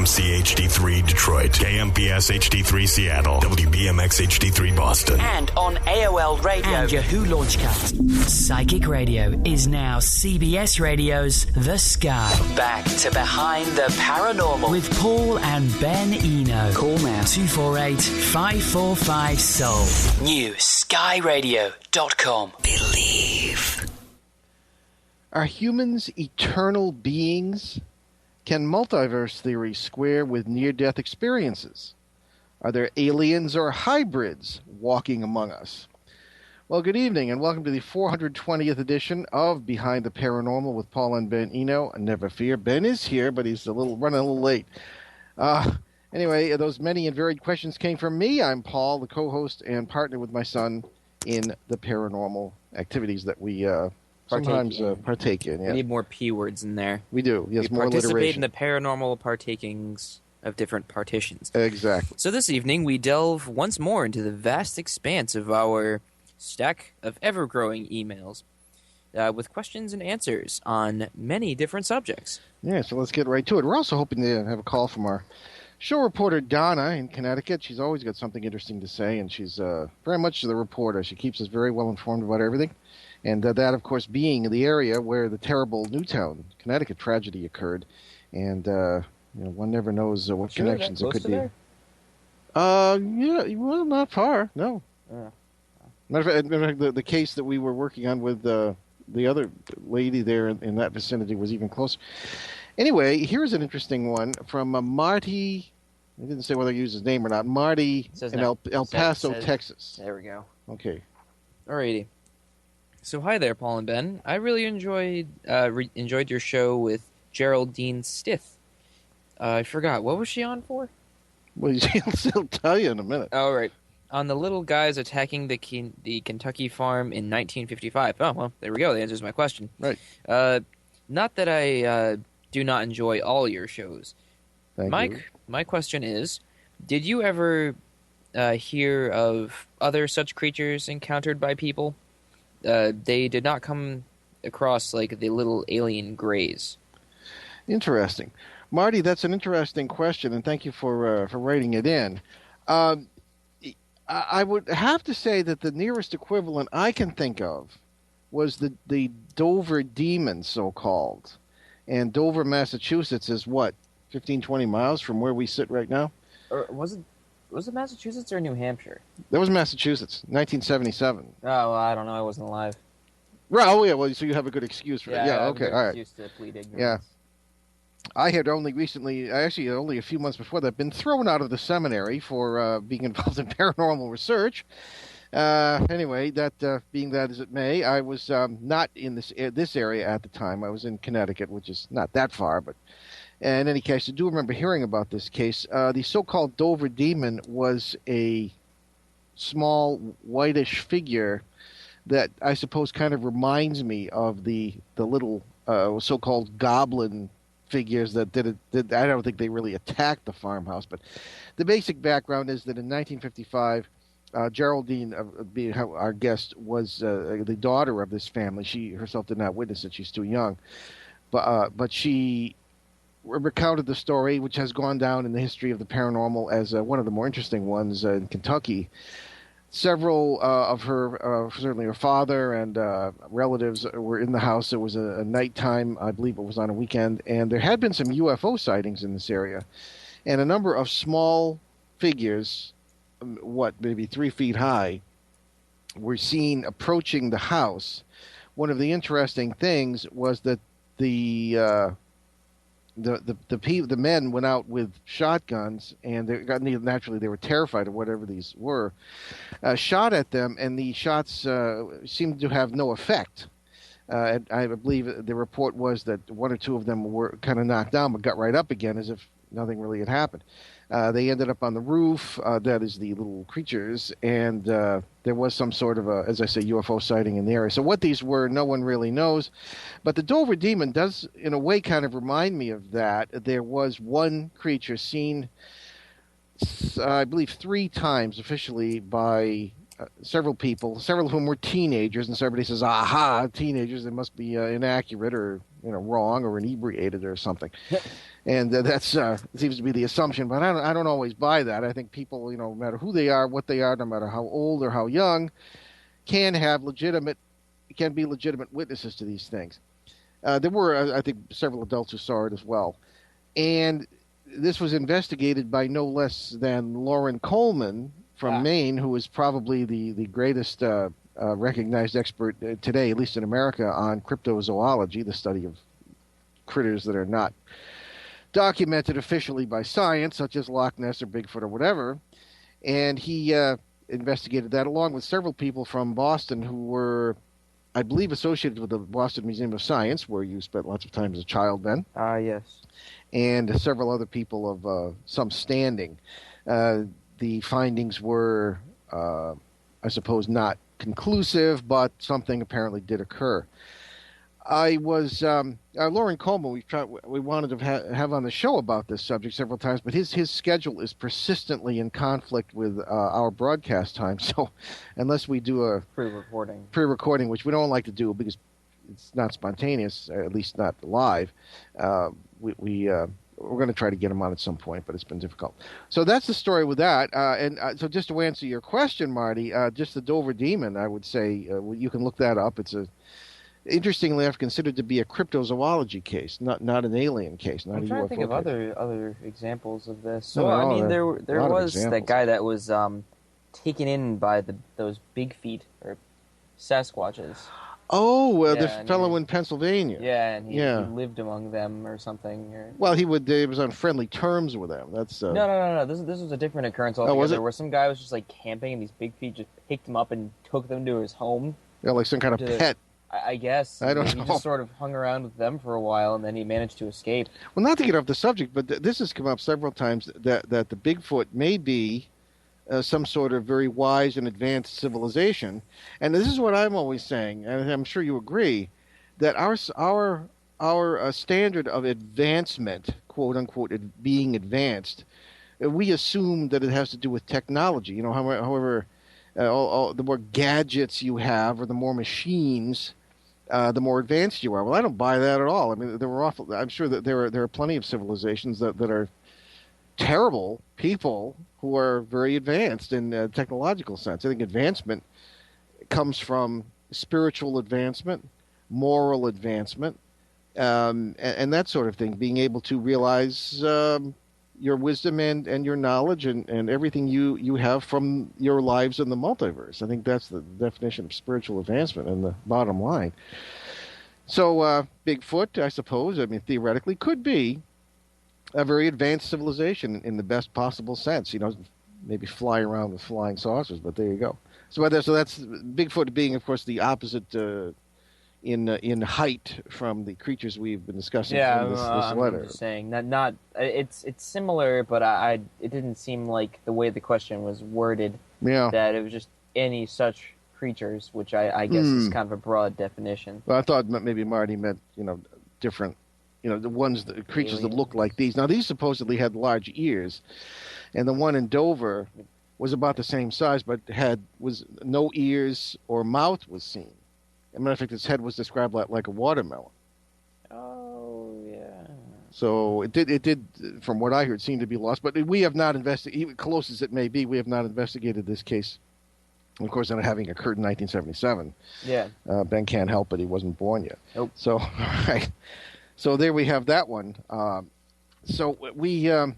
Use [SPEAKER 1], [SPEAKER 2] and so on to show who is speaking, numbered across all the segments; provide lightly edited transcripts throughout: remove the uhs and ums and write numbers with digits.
[SPEAKER 1] KMC HD3 Detroit, KMPS HD3 Seattle, WBMX HD3 Boston.
[SPEAKER 2] And on AOL Radio
[SPEAKER 3] and Yahoo Launchcast. Psychic Radio is now CBS Radio's The Sky.
[SPEAKER 2] Back to Behind the Paranormal
[SPEAKER 3] with Paul and Ben Eno. Call now 248-545-SOUL.
[SPEAKER 2] New skyradio.com. Believe.
[SPEAKER 4] Are humans eternal beings? Can multiverse theory square with near-death experiences? Are there aliens or hybrids walking among us? Well, good evening, and welcome to the 420th edition of Behind the Paranormal with Paul and Ben Eno. Never fear, Ben is here, but he's running a little late. Anyway, those many and varied questions came from me. I'm Paul, the co-host and partner with my son in the paranormal activities that we sometimes partake in. Yeah.
[SPEAKER 5] We need more P words in there.
[SPEAKER 4] We do. Yes, more alliteration.
[SPEAKER 5] We participate in the paranormal partakings of different partitions.
[SPEAKER 4] Exactly.
[SPEAKER 5] So this evening we delve once more into the vast expanse of our stack of ever-growing emails with questions and answers on many different subjects.
[SPEAKER 4] Yeah, so let's get right to it. We're also hoping to have a call from our show reporter Donna in Connecticut. She's always got something interesting to say, and she's very much the reporter. She keeps us very well informed about everything. And that, of course, being the area where the terrible Newtown, Connecticut tragedy occurred. And, one never knows what connections it could be.
[SPEAKER 5] There?
[SPEAKER 4] Yeah, well, not far, no. Matter of fact, the case that we were working on with the other lady there in that vicinity was even closer. Anyway, here's an interesting one from Marty. I didn't say whether he used his name or not. Marty in El Paso, Texas.
[SPEAKER 5] There we go.
[SPEAKER 4] Okay.
[SPEAKER 5] Alrighty. So hi there, Paul and Ben. I really enjoyed your show with Geraldine Stith. I forgot. What was she on for?
[SPEAKER 4] Well, he'll tell you in a minute.
[SPEAKER 5] Oh, right. On the little guys attacking the Kentucky farm in 1955. Oh, well, there we go. That answers my question.
[SPEAKER 4] Right.
[SPEAKER 5] Not that I do not enjoy all your shows.
[SPEAKER 4] Thank you.
[SPEAKER 5] My question is, did you ever hear of other such creatures encountered by people? They did not come across like the little alien greys.
[SPEAKER 4] Interesting. Marty, that's an interesting question, and thank you for writing it in. I would have to say that the nearest equivalent I can think of was the Dover Demon, so-called. And Dover, Massachusetts is what, 15, 20 miles from where we sit right now?
[SPEAKER 5] Or was it Massachusetts or New Hampshire?
[SPEAKER 4] That was Massachusetts, 1977.
[SPEAKER 5] Oh, well, I don't know. I wasn't alive.
[SPEAKER 4] Right. Oh, yeah. Well, so you have a good excuse for that. Yeah. Okay. All right.
[SPEAKER 5] Excuse to plead ignorance.
[SPEAKER 4] Yeah. I had only a few months before that, been thrown out of the seminary for being involved in paranormal research. Anyway, that being that as it may, I was not in this area at the time. I was in Connecticut, which is not that far, but. In any case, I do remember hearing about this case. The so-called Dover Demon was a small, whitish figure that I suppose kind of reminds me of the little so-called goblin figures that did. I don't think they really attacked the farmhouse, but the basic background is that in 1955, Geraldine, being our guest, was the daughter of this family. She herself did not witness it; she's too young, but she recounted the story, which has gone down in the history of the paranormal as one of the more interesting ones in Kentucky. Several of her, certainly her father and relatives, were in the house. It was a nighttime, I believe it was on a weekend, and there had been some UFO sightings in this area. And a number of small figures, maybe 3 feet high, were seen approaching the house. One of the interesting things was that the men went out with shotguns, and naturally they were terrified of whatever these were, shot at them, and the shots seemed to have no effect. I believe the report was that one or two of them were kind of knocked down but got right up again as if nothing really had happened. They ended up on the roof, that is the little creatures, and there was some sort of as I say, UFO sighting in the area. So what these were, no one really knows. But the Dover Demon does, in a way, kind of remind me of that. There was one creature seen, I believe, 3 times officially by several people, several of whom were teenagers, and somebody says, aha, teenagers, they must be inaccurate or wrong or inebriated or something. And that's seems to be the assumption, but I don't always buy that. I think people, no matter who they are, what they are, no matter how old or how young, can be legitimate witnesses to these things. There were, I think, several adults who saw it as well. And this was investigated by no less than Lauren Coleman from Maine, who is probably the greatest recognized expert today, at least in America, on cryptozoology, the study of critters that are not documented officially by science, such as Loch Ness or Bigfoot or whatever. And he investigated that along with several people from Boston who were, I believe, associated with the Boston Museum of Science, where you spent lots of time as a child, Ben.
[SPEAKER 5] Yes.
[SPEAKER 4] And several other people of some standing. The findings were, I suppose, not conclusive, but something apparently did occur. I was Lauren Coleman. We wanted to have on the show about this subject several times, but his schedule is persistently in conflict with our broadcast time. So, unless we do a pre-recording, which we don't like to do because it's not spontaneous, at least not live, we're going to try to get him on at some point, but it's been difficult. So that's the story with that. So just to answer your question, Marty, just the Dover Demon, I would say you can look that up. It's interestingly enough, considered to be a cryptozoology case, not an alien case, not a UFO case.
[SPEAKER 5] I'm trying to think of other examples of of there was that guy that was taken in by those big feet or Sasquatches.
[SPEAKER 4] Oh, the fellow in Pennsylvania.
[SPEAKER 5] Yeah, and he lived among them or something.
[SPEAKER 4] Well, he was on friendly terms with them. That's
[SPEAKER 5] No. This was a different occurrence altogether.
[SPEAKER 4] Was it?
[SPEAKER 5] Where some guy was just like camping, and these big feet just picked him up and took them to his home.
[SPEAKER 4] Yeah, like some kind of pet.
[SPEAKER 5] I guess.
[SPEAKER 4] I don't know.
[SPEAKER 5] He just sort of hung around with them for a while, and then he managed to escape.
[SPEAKER 4] Well, not to get off the subject, but this has come up several times that the Bigfoot may be some sort of very wise and advanced civilization. And this is what I'm always saying, and I'm sure you agree, that our standard of advancement, quote unquote, being advanced, we assume that it has to do with technology. However, all the more gadgets you have or the more machines, the more advanced you are. Well, I don't buy that at all. I mean, I'm sure that there are plenty of civilizations that are terrible people who are very advanced in a technological sense. I think advancement comes from spiritual advancement, moral advancement, and that sort of thing, being able to realize your wisdom and your knowledge and everything you have from your lives in the multiverse. I think that's the definition of spiritual advancement and the bottom line. So Bigfoot, I suppose, theoretically, could be a very advanced civilization in the best possible sense. Maybe fly around with flying saucers, but there you go. So that's Bigfoot being, of course, the opposite in height from the creatures we've been discussing in this letter.
[SPEAKER 5] I'm just saying it's similar, but it didn't seem like the way the question was worded that it was just any such creatures, which I guess is kind of a broad definition.
[SPEAKER 4] Well, I thought maybe Marty meant different. The creatures that look like these. Now, these supposedly had large ears, and the one in Dover was about the same size, but was no ears or mouth was seen. As a matter of fact, its head was described like a watermelon.
[SPEAKER 5] Oh, yeah.
[SPEAKER 4] So it did, from what I heard, seem to be lost. But we have not investigated, close as it may be, we have not investigated this case. Of course, not having occurred in 1977.
[SPEAKER 5] Yeah.
[SPEAKER 4] Ben can't help it; he wasn't born yet.
[SPEAKER 5] Nope.
[SPEAKER 4] So, all right. So there we have that one. So we have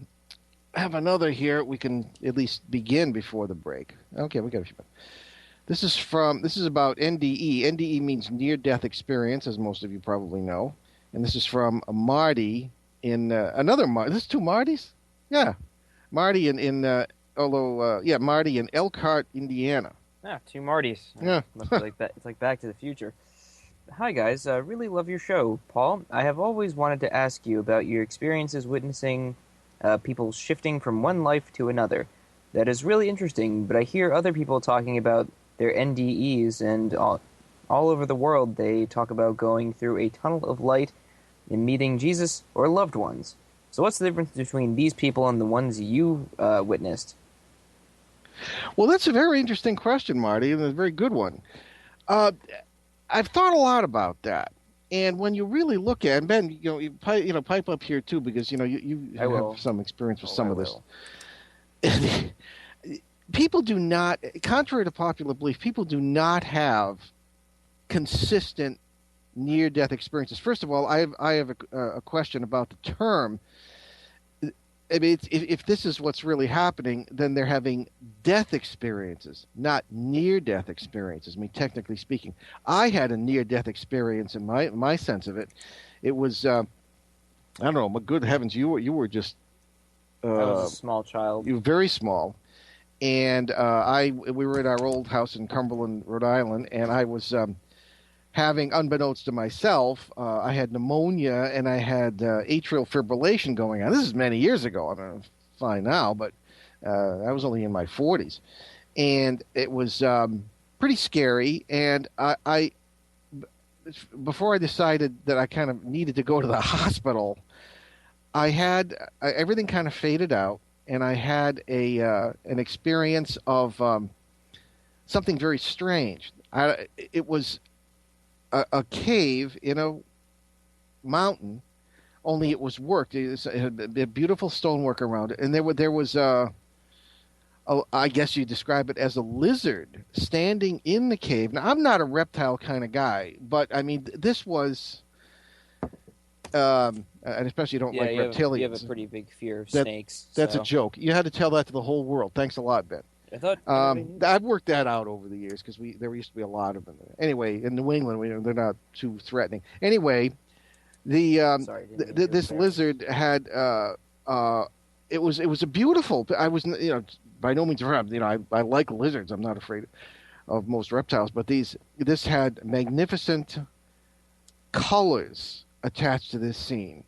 [SPEAKER 4] another here. We can at least begin before the break. Okay, we got a few minutes. This is about NDE. NDE means near-death experience, as most of you probably know. And this is from Marty in another Marty. This is two Martys? Yeah. Marty Marty in Elkhart, Indiana.
[SPEAKER 5] Ah, two Martys.
[SPEAKER 4] Yeah.
[SPEAKER 5] Must be like that. It's like Back to the Future. Hi guys, really love your show, Paul. I have always wanted to ask you about your experiences witnessing people shifting from one life to another. That is really interesting, but I hear other people talking about their NDEs, and all over the world they talk about going through a tunnel of light and meeting Jesus or loved ones. So what's the difference between these people and the ones you witnessed?
[SPEAKER 4] Well, that's a very interesting question, Marty, and a very good one. I've thought a lot about that. And when you really look at, and Ben, pipe up here too, because you have some experience with some of this. People do not, contrary to popular belief, people do not have consistent near-death experiences. First of all, I have a question about the term. I mean, if this is what's really happening, then they're having death experiences, not near-death experiences. I mean, technically speaking, I had a near-death experience in my sense of it. It was, I don't know, but good heavens, you were just.
[SPEAKER 5] I was a small child.
[SPEAKER 4] You were very small, and we were at our old house in Cumberland, Rhode Island, and I was. Having, unbeknownst to myself, I had pneumonia and I had atrial fibrillation going on. This is many years ago. I'm fine now, but I was only in my 40s. And it was pretty scary. And I before I decided that I kind of needed to go to the hospital, everything kind of faded out. And I had an experience of something very strange. It was a cave in a mountain, only it was worked. It had beautiful stonework around it, and there was I guess you describe it as a lizard standing in the cave. Now, I'm not a reptile kind of guy, but I mean, this was, and especially you don't like reptilians.
[SPEAKER 5] You have a pretty big fear of snakes.
[SPEAKER 4] That's a joke. You had to tell that to the whole world. Thanks a lot, Ben.
[SPEAKER 5] I thought
[SPEAKER 4] I've worked that out over the years because there used to be a lot of them. Anyway, in New England, they're not too threatening. Anyway, this lizard had it was a beautiful. I was by no means afraid. I like lizards. I'm not afraid of most reptiles, but this had magnificent colors attached to this scene,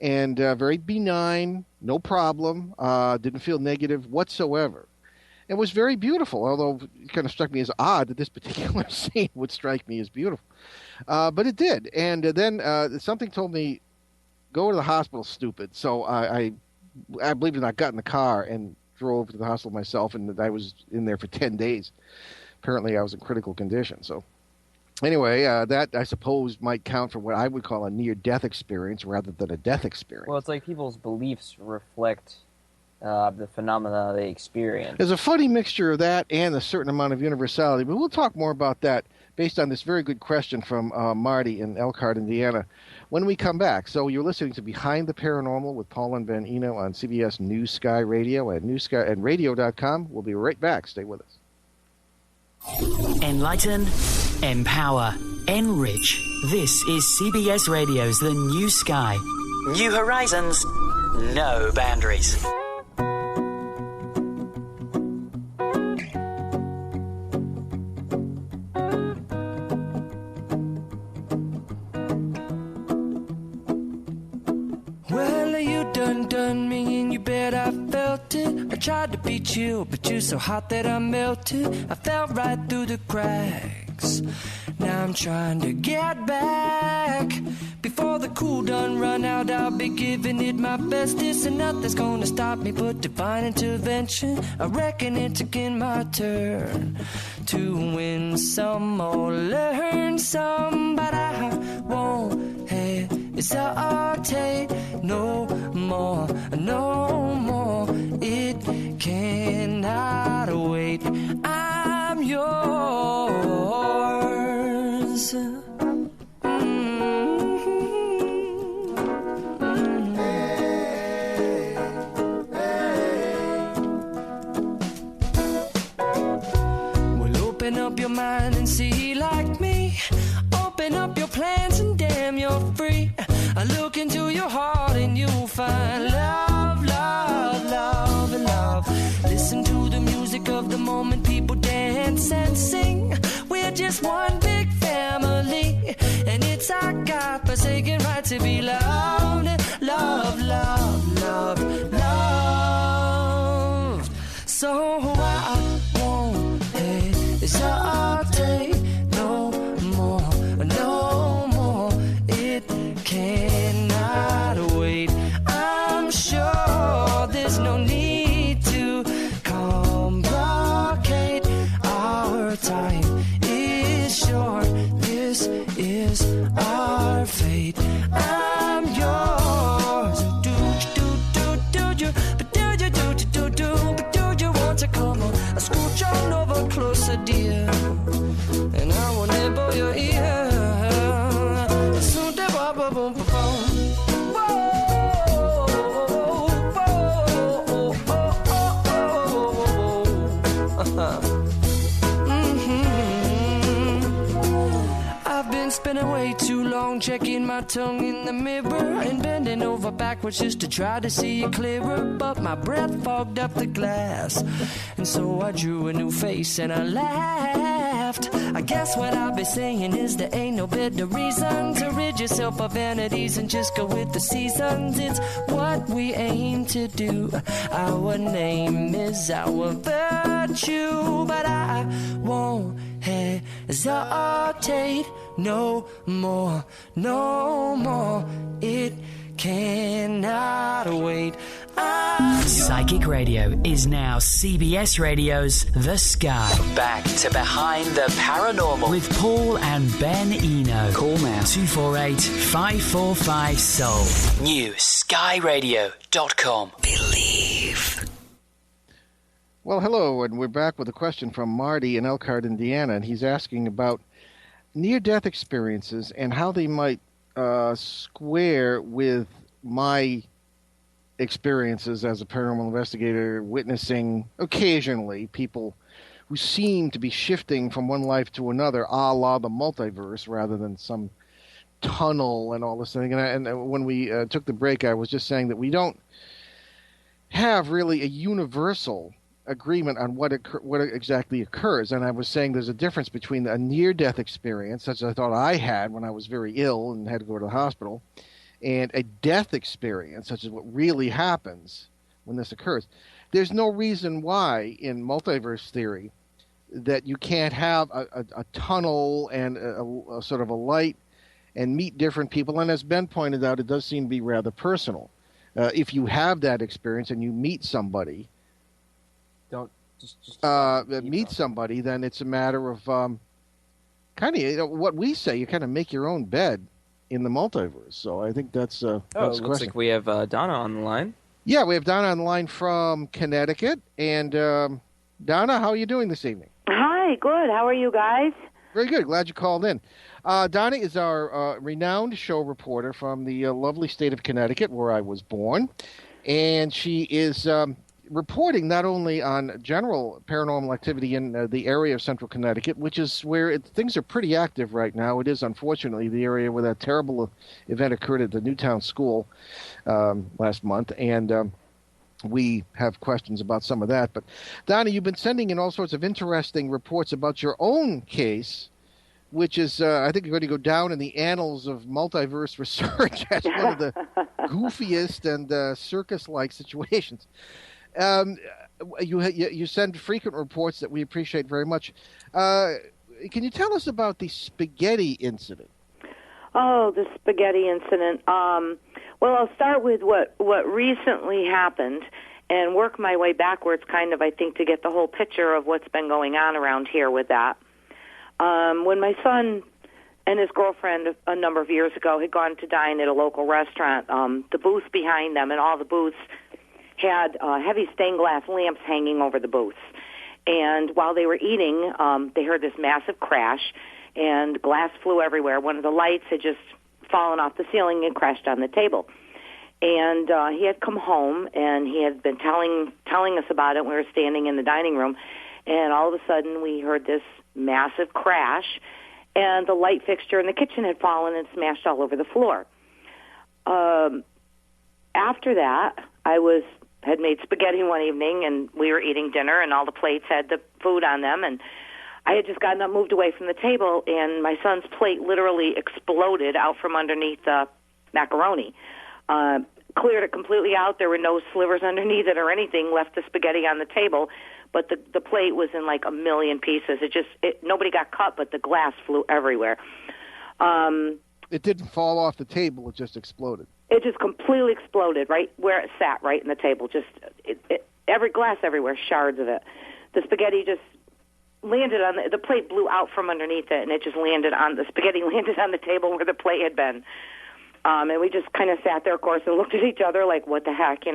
[SPEAKER 4] and very benign, no problem. Didn't feel negative whatsoever. It was very beautiful, although it kind of struck me as odd that this particular scene would strike me as beautiful. But it did. And then something told me, go to the hospital, stupid. So I believe it or not, got in the car and drove to the hospital myself, and I was in there for 10 days. Apparently I was in critical condition. So anyway, that, I suppose, might count for what I would call a near-death experience rather than a death experience.
[SPEAKER 5] Well, it's like people's beliefs reflect the phenomena they experience.
[SPEAKER 4] There's a funny mixture of that and a certain amount of universality, but we'll talk more about that based on this very good question from Marty in Elkhart, Indiana, when we come back. So you're listening to Behind the Paranormal with Paul and Ben Eno on CBS News Sky Radio and radio.com. We'll be right back. Stay with us.
[SPEAKER 3] Enlighten, empower, enrich. This is CBS Radio's The New Sky.
[SPEAKER 2] New horizons, no boundaries.
[SPEAKER 6] Done me and you bet I felt it. I tried to beat you, but you're so hot that I melted. I fell right through the cracks. Now I'm trying to get back. Before the cool done run out, I'll be giving it my bestest, and nothing's gonna stop me but divine intervention. I reckon it's again my turn to win some or learn some, but I won't hesitate no more, no more. It cannot wait. I'm yours. Open up your mind and see like me. Open up your plans and damn, you're free. I look into your heart and you'll find love, love, love, and love. Listen to the music of the moment, people dance and sing. We're just one big family, and it's our God-forsaken right to be loved, love, love, love, love. So I won't hesitate no more, no more. It cannot wait. I'm sure there's no need to complicate. Our time is short. This is our but do you want to come on? I scooch on over closer, dear, and I will nibble your ear. Soon to boom, boom, boom, spending way too long checking my tongue in the mirror and bending over backwards just to try to see it clearer, but my breath fogged up the glass, and so I drew a new face and I laughed. I guess what I'll be saying is there ain't no better reason to rid yourself of vanities and just go with the seasons. It's what we aim to do. Our name is our virtue, but I won't hesitate no more, no more. It cannot wait.
[SPEAKER 3] Psychic Radio is now CBS Radio's The Sky.
[SPEAKER 2] Back to Behind the Paranormal
[SPEAKER 3] With Paul and Ben Eno. Call now 248-545-SOUL.
[SPEAKER 2] New skyradio.com. Believe.
[SPEAKER 4] Well, hello, and we're back with a question from Marty in Elkhart, Indiana, and he's asking about near-death experiences and how they might square with my experiences as a paranormal investigator, witnessing occasionally people who seem to be shifting from one life to another, a la the multiverse, rather than some tunnel and all this thing. And when we took the break, I was just saying that we don't have really a universal agreement on what exactly occurs. And I was saying there's a difference between a near-death experience, such as I thought I had when I was very ill and had to go to the hospital, and a death experience, such as what really happens when this occurs. There's no reason why in multiverse theory that you can't have a tunnel and a sort of a light and meet different people. And as Ben pointed out, it does seem to be rather personal. If you have that experience and you meet somebody, meet somebody, then it's a matter of kind of what we say. You kind of make your own bed in the multiverse. So I think that's
[SPEAKER 5] looks like we have Donna on the line.
[SPEAKER 4] Yeah, we have Donna on the line from Connecticut. And Donna, how are you doing this evening?
[SPEAKER 7] Hi, good. How are you guys?
[SPEAKER 4] Very good. Glad you called in. Donna is our renowned show reporter from the lovely state of Connecticut, where I was born. And she is reporting not only on general paranormal activity in the area of central Connecticut, which is where things are pretty active right now. It is, unfortunately, the area where that terrible event occurred at the Newtown School last month, and we have questions about some of that. But, Donna, you've been sending in all sorts of interesting reports about your own case, which is, I think, going to go down in the annals of multiverse research as one of the goofiest and circus-like situations. You send frequent reports that we appreciate very much. Can you tell us about the spaghetti incident?
[SPEAKER 7] Oh, the spaghetti incident. Well, I'll start with what recently happened and work my way backwards, kind of, I think, to get the whole picture of what's been going on around here with that. When my son and his girlfriend a number of years ago had gone to dine at a local restaurant, the booth behind them and all the booths had heavy stained glass lamps hanging over the booths. And while they were eating, they heard this massive crash, and glass flew everywhere. One of the lights had just fallen off the ceiling and crashed on the table. And he had come home, and he had been telling us about it when we were standing in the dining room. And all of a sudden, we heard this massive crash, and the light fixture in the kitchen had fallen and smashed all over the floor. After that, I had made spaghetti one evening, and we were eating dinner, and all the plates had the food on them, and I had just gotten up, moved away from the table, and my son's plate literally exploded out from underneath the macaroni. Cleared it completely out. There were no slivers underneath it or anything, left the spaghetti on the table, but the plate was in like a million pieces. Nobody got cut, but the glass flew everywhere.
[SPEAKER 4] It didn't fall off the table, it just exploded.
[SPEAKER 7] It just completely exploded right where it sat, right in the table. Just every glass everywhere, shards of it. The spaghetti just landed on the plate, blew out from underneath it, and it just the spaghetti landed on the table where the plate had been. And we just kind of sat there, of course, and looked at each other like, what the heck,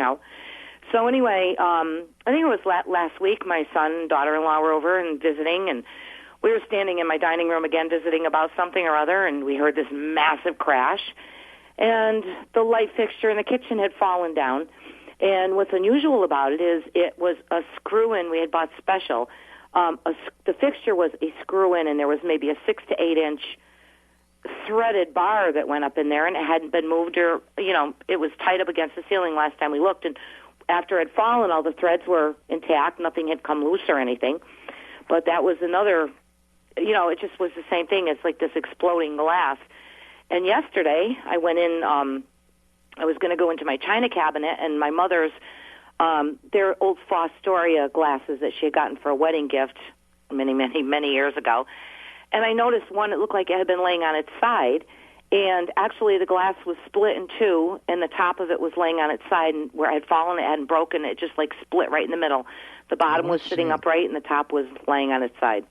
[SPEAKER 7] So anyway, I think it was last week. My son and daughter-in-law were over and visiting, and we were standing in my dining room again visiting about something or other, and we heard this massive crash, and the light fixture in the kitchen had fallen down. And what's unusual about it is it was a screw-in we had bought special. The fixture was a screw-in, and there was maybe a 6 to 8 inch threaded bar that went up in there, and it hadn't been moved, or it was tied up against the ceiling last time we looked. And after it had fallen, all the threads were intact; nothing had come loose or anything. But that was another. It just was the same thing. It's like this exploding glass. And yesterday, I went in. I was going to go into my china cabinet, and my mother's, their old Fostoria glasses that she had gotten for a wedding gift many years ago. And I noticed one, it looked like it had been laying on its side, and actually the glass was split in two, and the top of it was laying on its side, and where it had fallen, it hadn't broken, it just like split right in the middle. The bottom was sitting upright, and the top was laying on its side.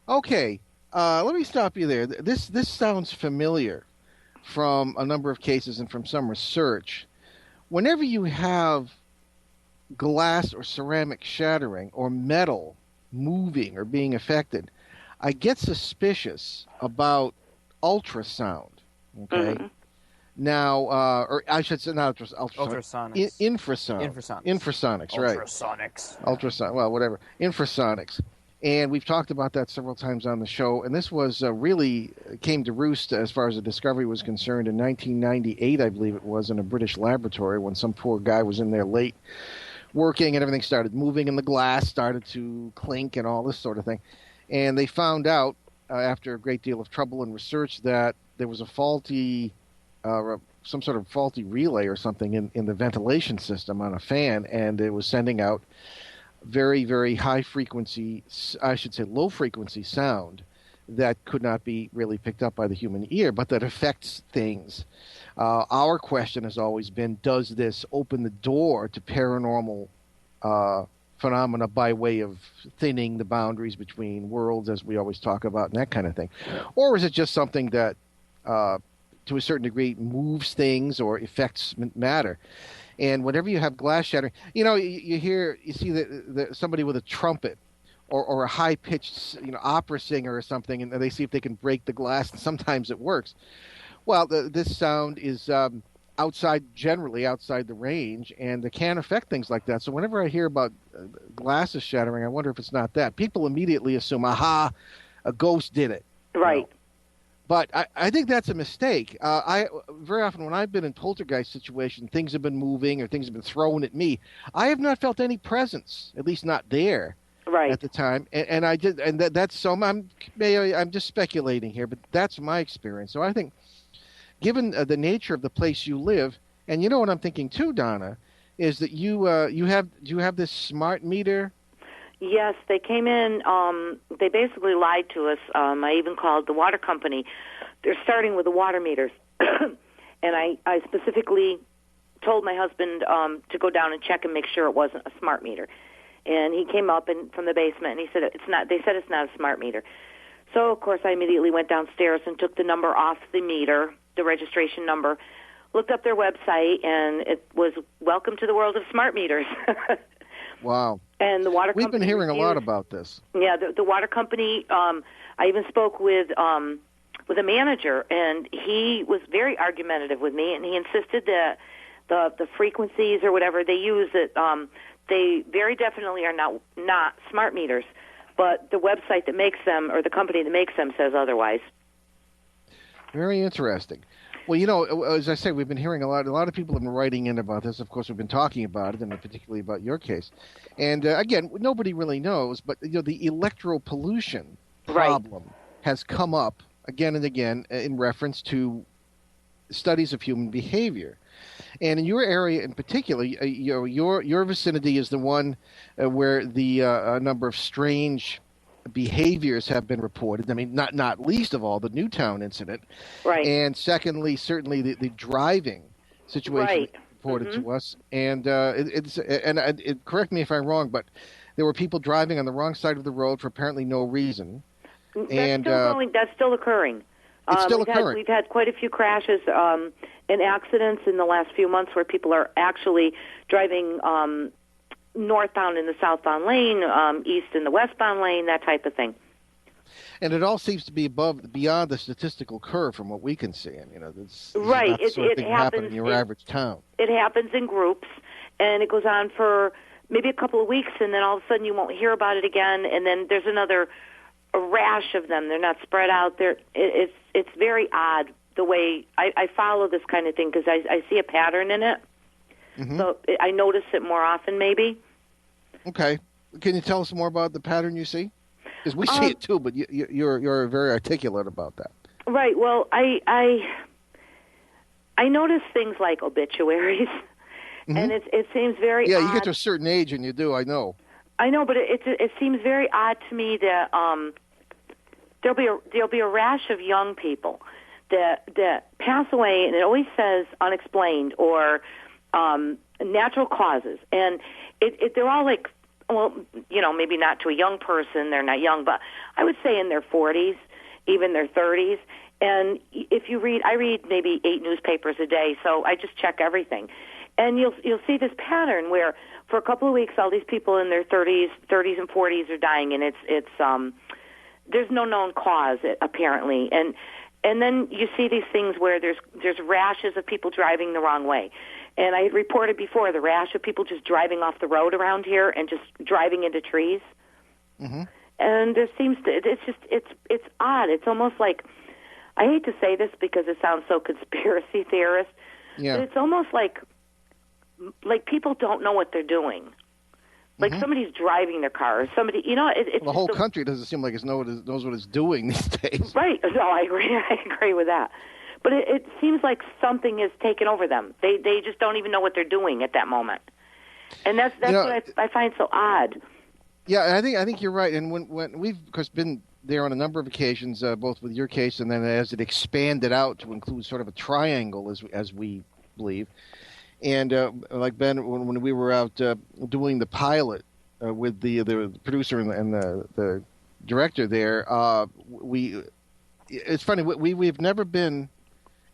[SPEAKER 4] Okay, let me stop you there. This sounds familiar from a number of cases and from some research. Whenever you have glass or ceramic shattering or metal moving or being affected, I get suspicious about ultrasound. Okay, now, or I should say not ultrasonics, infrasonics, right? Ultrasonics, well, whatever, infrasonics. And we've talked about that several times on the show. And this was really came to roost as far as the discovery was concerned in 1998, I believe it was, in a British laboratory when some poor guy was in there late working and everything started moving and the glass started to clink and all this sort of thing. And they found out, after a great deal of trouble and research, that there was a faulty, some sort of faulty relay or something in the ventilation system on a fan, and it was sending out very, very high frequency, I should say low frequency sound that could not be really picked up by the human ear, but that affects things. Our question has always been, does this open the door to paranormal phenomena by way of thinning the boundaries between worlds, as we always talk about, and that kind of thing? Or is it just something that, to a certain degree, moves things or affects matter? And whenever you have glass shattering, you see somebody with a trumpet or a high-pitched, opera singer or something, and they see if they can break the glass, and sometimes it works. Well, this sound is generally outside the range, and it can affect things like that. So whenever I hear about glasses shattering, I wonder if it's not that. People immediately assume, aha, a ghost did it.
[SPEAKER 7] Right.
[SPEAKER 4] But I think that's a mistake. I very often when I've been in poltergeist situations, things have been moving or things have been thrown at me. I have not felt any presence, at least not there at the time. And I did, and that's so. I'm just speculating here, but that's my experience. So I think, given the nature of the place you live, and you know what I'm thinking too, Donna, is that you have this smart meter.
[SPEAKER 7] Yes, they came in. They basically lied to us. I even called the water company. They're starting with the water meters. And I specifically told my husband to go down and check and make sure it wasn't a smart meter. And he came up from the basement, and he said it's not. They said it's not a smart meter. So, of course, I immediately went downstairs and took the number off the meter, the registration number, looked up their website, and it was "Welcome to the world of smart meters."
[SPEAKER 4] Wow.
[SPEAKER 7] And the water company.
[SPEAKER 4] We've been hearing a lot about this.
[SPEAKER 7] Yeah, the water company. I even spoke with a manager, and he was very argumentative with me, and he insisted that the frequencies or whatever they use, that they very definitely are not smart meters, but the website that makes them, or the company that makes them, says otherwise.
[SPEAKER 4] Very interesting. Well, as I say, we've been hearing a lot of people have been writing in about this. Of course, we've been talking about it, and particularly about your case. And again, nobody really knows, but the electropollution problem has come up again and again in reference to studies of human behavior. And in your area in particular, your vicinity is the one where the a number of strange behaviors have been reported. I mean, not least of all the Newtown incident,
[SPEAKER 7] right?
[SPEAKER 4] And secondly, certainly the driving situation reported to us. And correct me if I'm wrong, but there were people driving on the wrong side of the road for apparently no reason.
[SPEAKER 7] That's still occurring.
[SPEAKER 4] It's still occurring.
[SPEAKER 7] We've had quite a few crashes and accidents in the last few months where people are actually driving northbound in the southbound lane, east in the westbound lane, that type of thing.
[SPEAKER 4] And it all seems to be beyond the statistical curve from what we can see. And, this
[SPEAKER 7] right.
[SPEAKER 4] is not the sort of thing happen in your average town.
[SPEAKER 7] It happens in groups, and it goes on for maybe a couple of weeks, and then all of a sudden you won't hear about it again, and then there's a rash of them. They're not spread out. It's very odd the way I follow this kind of thing because I see a pattern in it. Mm-hmm. So I notice it more often, maybe. Okay.
[SPEAKER 4] Can you tell us more about the pattern you see? Because we see it too, but you're very articulate about that.
[SPEAKER 7] Right. Well, I notice things like obituaries, mm-hmm. and it seems very
[SPEAKER 4] odd.
[SPEAKER 7] You
[SPEAKER 4] get to a certain age and you do. I know.
[SPEAKER 7] I know, but it seems very odd to me that there'll be a rash of young people that pass away, and it always says unexplained or natural causes, and they're all like, well, maybe not to a young person, they're not young, but I would say in their 40s, even their 30s. And if you read, I read maybe 8 newspapers a day, so I just check everything, and you'll see this pattern where for a couple of weeks all these people in their 30s and 40s are dying, and it's there's no known cause apparently, and then you see these things where there's rashes of people driving the wrong way. And I had reported before the rash of people just driving off the road around here and just driving into trees. Mm-hmm. And there seems to, it's odd. It's almost like, I hate to say this because it sounds so conspiracy theorist, but it's almost like people don't know what they're doing. Like mm-hmm. somebody's driving their car, or somebody, it's
[SPEAKER 4] the whole country doesn't seem like it knows what it's doing these days.
[SPEAKER 7] Right. No, I agree. I agree with that. But it seems like something has taken over them. They just don't even know what they're doing at that moment, and that's what I find so odd.
[SPEAKER 4] Yeah, and I think you're right. And when we've of course been there on a number of occasions, both with your case and then as it expanded out to include sort of a triangle, as we believe. And like Ben, when we were out doing the pilot with the producer and the director there, it's funny, we've never been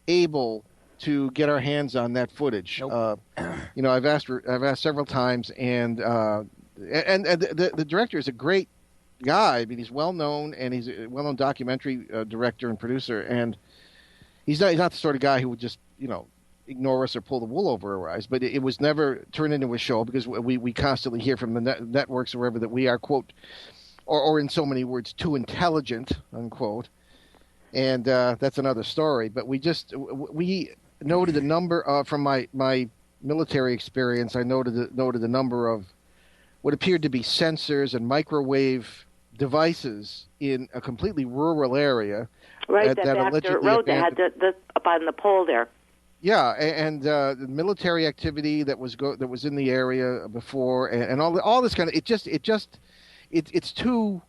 [SPEAKER 4] able to get our hands on that footage. Nope. I've asked several times, and the director is a great guy. I mean, he's well known, and he's a well known documentary director and producer, and he's not the sort of guy who would just ignore us or pull the wool over our eyes. But it was never turned into a show because we constantly hear from the networks or wherever that we are, quote, or in so many words, too intelligent, unquote. And that's another story. But we noted the number from my military experience. I noted the number of what appeared to be sensors and microwave devices in a completely rural area.
[SPEAKER 7] Right, that back dirt road that had the up on the pole there.
[SPEAKER 4] Yeah, and the military activity that was in the area before, and all this kind of it's too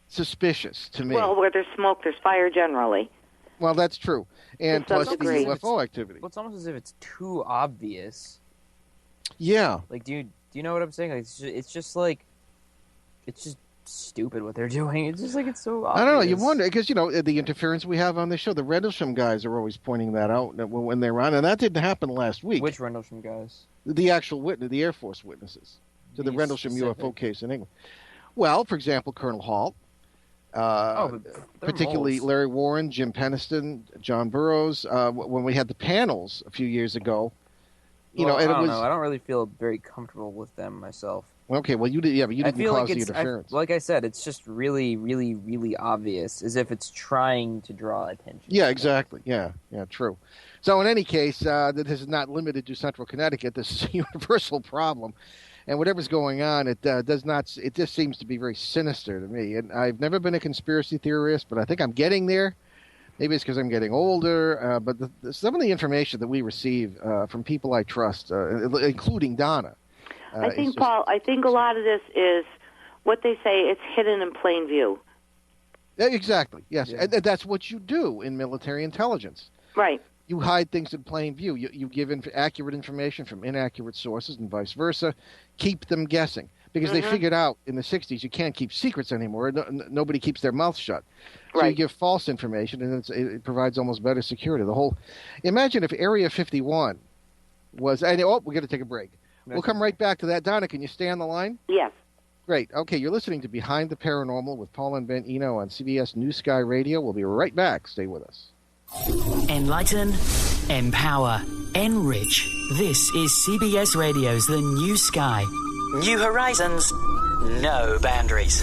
[SPEAKER 4] suspicious to me.
[SPEAKER 7] Well, where there's smoke, there's fire generally.
[SPEAKER 4] Well, that's true, and plus the UFO activity.
[SPEAKER 5] Well, it's almost as if it's too obvious.
[SPEAKER 4] Yeah.
[SPEAKER 5] Like, do you know what I'm saying? Like, it's just stupid what they're doing. It's just like it's so obvious.
[SPEAKER 4] I don't know. You wonder because the interference we have on the show. The Rendlesham guys are always pointing that out when they're on, and that didn't happen last week.
[SPEAKER 5] Which Rendlesham guys?
[SPEAKER 4] The actual witness, the Air Force witnesses to the Rendlesham UFO case in England. Well, for example, Colonel Halt. Particularly moles. Larry Warren, Jim Peniston, John Burroughs. When we had the panels a few years ago,
[SPEAKER 5] I don't know. I don't really feel very comfortable with them myself.
[SPEAKER 4] Okay, well, you did, but you didn't cause the interference.
[SPEAKER 5] Like I said, it's just really, really, really obvious, as if it's trying to draw attention.
[SPEAKER 4] Yeah, exactly. Yeah, true. So in any case, this is not limited to Central Connecticut. This is a universal problem. And whatever's going on, it just seems to be very sinister to me. And I've never been a conspiracy theorist, but I think I'm getting there. Maybe it's because I'm getting older. But some of the information that we receive from people I trust, including Donna.
[SPEAKER 7] I think, Paul, a lot of this is what they say, it's hidden in plain view.
[SPEAKER 4] Exactly, yes. Yeah. And that's what you do in military intelligence.
[SPEAKER 7] Right.
[SPEAKER 4] You hide things in plain view. You give accurate information from inaccurate sources and vice versa. Keep them guessing. Because they figured out in the 60s you can't keep secrets anymore. Nobody keeps their mouth shut. So you give false information, and it provides almost better security. Imagine if Area 51 was... we're going to take a break. We'll come right back to that. Donna, can you stay on the line?
[SPEAKER 7] Yes.
[SPEAKER 4] Great. Okay, you're listening to Behind the Paranormal with Paul and Ben Eno on CBS New Sky Radio. We'll be right back. Stay with us.
[SPEAKER 3] Enlighten, empower, enrich. This is CBS Radio's The New Sky.
[SPEAKER 2] New horizons, no boundaries.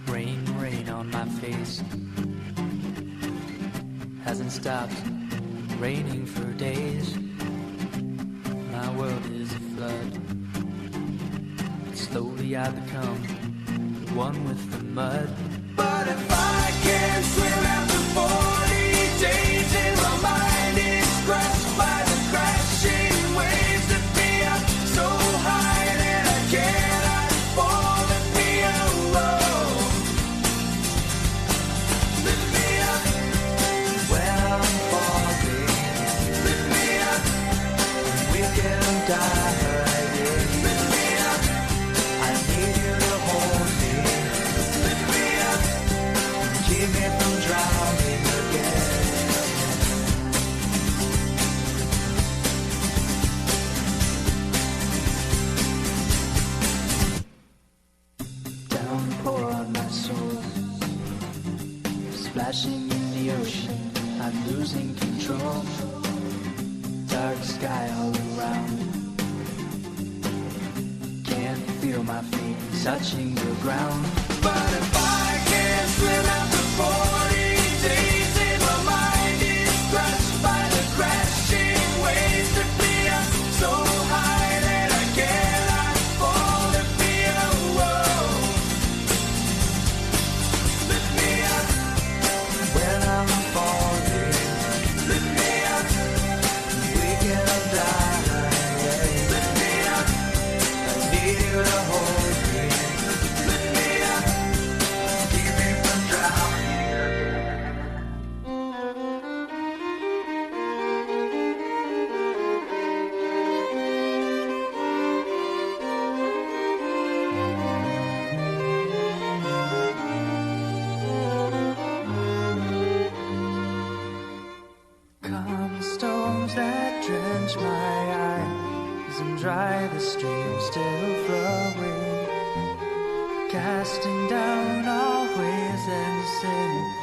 [SPEAKER 6] Rain, rain on my face. Hasn't stopped raining for days. My world is a flood. Slowly I become the one with the mud. But if I can't swim after 40 days and my mind is crushed by the crashing waves that me up so high that I cannot fall, let me alone. Lift me up when I'm falling. Lift me up when we can die. Lift me up, I need you to hold me. Lift me up, keep me from drowning again. Downpour on my soul, splashing in the ocean, I'm losing control. Dark sky all around, can't feel my feet touching the ground. But if I can't swim after 40 days and my mind is crushed by the crashing waves that me up so high that I cannot fall, let me alone. Lift me up when I'm falling. Lift me up, we can die. Lift me up, I need you to hold me. Lift me up, keep me from drowning again. Calm the storms that drench my eyes and dry the streams still flowing, casting down all ways and sin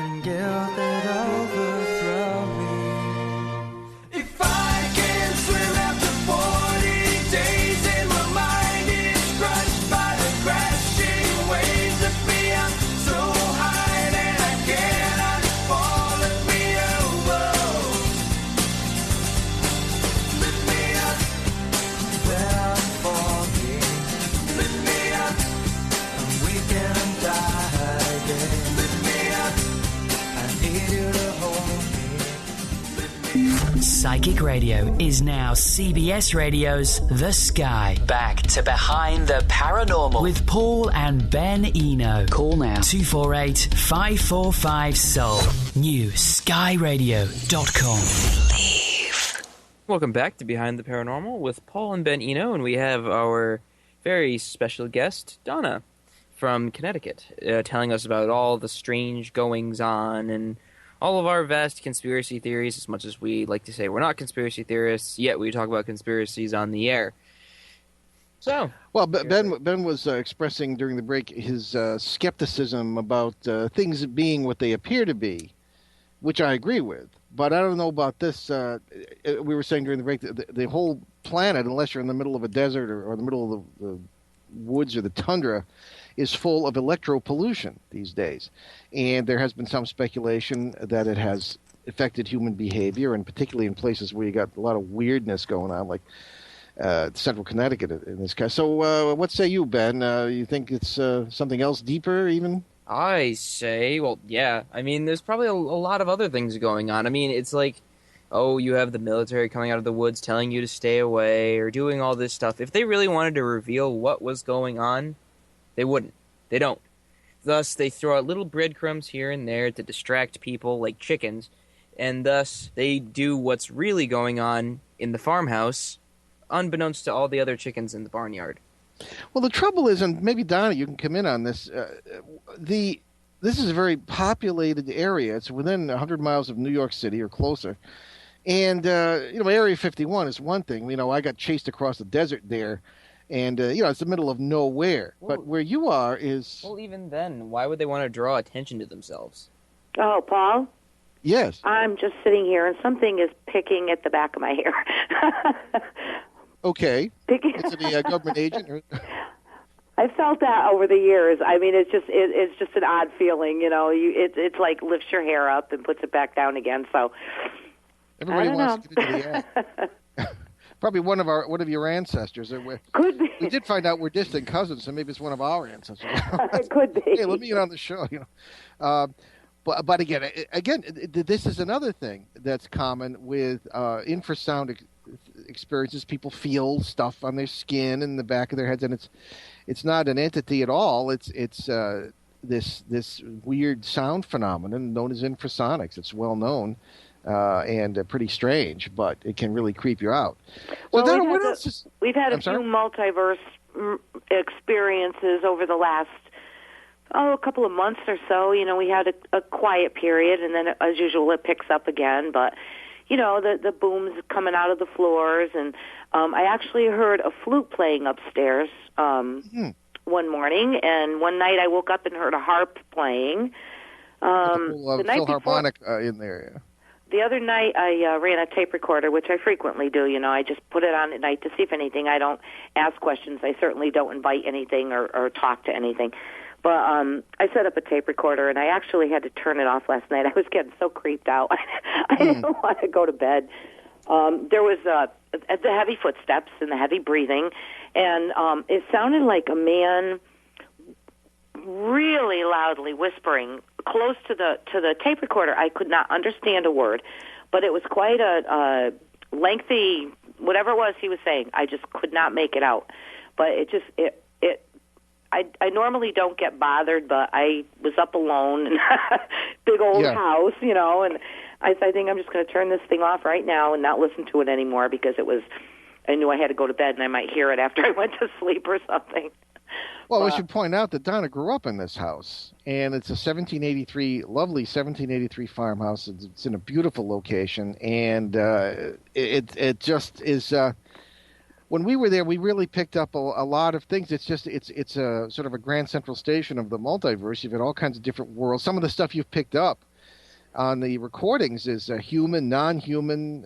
[SPEAKER 6] and guilt that overthrow me. If I can't swim after 40 days and my mind is crushed by the crashing waves that me up so high that I cannot fall, let me alone. Lift me up when I'm falling. Lift me up and we can die again. Lift me up, I need you to hold me. Lift me up.
[SPEAKER 3] Psychic Radio is now CBS Radio's The Sky.
[SPEAKER 2] Back to Behind the Paranormal.
[SPEAKER 3] With Paul and Ben Eno.
[SPEAKER 2] Call now.
[SPEAKER 3] 248-545-SOUL. NewSkyRadio.com.
[SPEAKER 5] Welcome back to Behind the Paranormal with Paul and Ben Eno, and we have our very special guest, Donna, from Connecticut, telling us about all the strange goings-on and all of our vast conspiracy theories. As much as we like to say we're not conspiracy theorists, yet we talk about conspiracies on the air. So,
[SPEAKER 4] Well, Ben was expressing during the break his skepticism about things being what they appear to be, which I agree with. But I don't know about this. We were saying during the break that the whole planet, unless you're in the middle of a desert or the middle of the woods or the tundra, is full of electropollution these days. And there has been some speculation that it has affected human behavior, and particularly in places where you got a lot of weirdness going on, like central Connecticut in this case. So what say you, Ben? You think it's something else deeper even?
[SPEAKER 5] I say, well, yeah. I mean, there's probably a lot of other things going on. I mean, it's like oh, you have the military coming out of the woods telling you to stay away or doing all this stuff. If they really wanted to reveal what was going on, they wouldn't. They don't. Thus, they throw out little breadcrumbs here and there to distract people like chickens, and thus they do what's really going on in the farmhouse, unbeknownst to all the other chickens in the barnyard.
[SPEAKER 4] Well, the trouble is, and maybe Donna, you can come in on this. This is a very populated area. It's within 100 miles of New York City or closer, and Area 51 is one thing. I got chased across the desert there, and it's the middle of nowhere.
[SPEAKER 5] Well,
[SPEAKER 4] but where you are is
[SPEAKER 5] even then, why would they want to draw attention to themselves?
[SPEAKER 7] Oh, Paul?
[SPEAKER 4] Yes.
[SPEAKER 7] I'm just sitting here, and something is picking at the back of my hair.
[SPEAKER 4] Okay.
[SPEAKER 7] Picking.
[SPEAKER 4] Is it a government agent? Or...
[SPEAKER 7] I felt that over the years. I mean, it's just an odd feeling, It's like lifts your hair up and puts it back down again. So
[SPEAKER 4] everybody wants to get into the act. Probably one of your ancestors.
[SPEAKER 7] Could be.
[SPEAKER 4] We did find out we're distant cousins, so maybe it's one of our ancestors.
[SPEAKER 7] It could be.
[SPEAKER 4] Hey, let me get on the show. But again, this is another thing that's common with infrasound experiences. People feel stuff on their skin and the back of their heads, and it's not an entity at all. It's this weird sound phenomenon known as infrasonics. It's well known and pretty strange, but it can really creep you out. So
[SPEAKER 7] well, we've had a few multiverse experiences over the last a couple of months or so. We had a quiet period, and then as usual it picks up again. But the booms coming out of the floors, and I actually heard a flute playing upstairs one morning, and one night I woke up and heard a harp playing.
[SPEAKER 4] The night Philharmonic in there. Yeah.
[SPEAKER 7] The other night I ran a tape recorder, which I frequently do. I just put it on at night to see if anything. I don't ask questions. I certainly don't invite anything or talk to anything. But I set up a tape recorder, and I actually had to turn it off last night. I was getting so creeped out. I didn't want to go to bed. There was the heavy footsteps and the heavy breathing, and it sounded like a man really loudly whispering close to the tape recorder. I could not understand a word, but it was quite a lengthy, whatever it was he was saying. I just could not make it out. But I normally don't get bothered, but I was up alone in a big old house, and I think I'm just going to turn this thing off right now and not listen to it anymore because I knew I had to go to bed and I might hear it after I went to sleep or something.
[SPEAKER 4] Well, we should point out that Donna grew up in this house, and it's a lovely 1783 farmhouse. It's in a beautiful location, and it just is. When we were there, we really picked up a lot of things. It's a sort of a Grand Central Station of the multiverse. You've got all kinds of different worlds. Some of the stuff you've picked up on the recordings is human, non-human,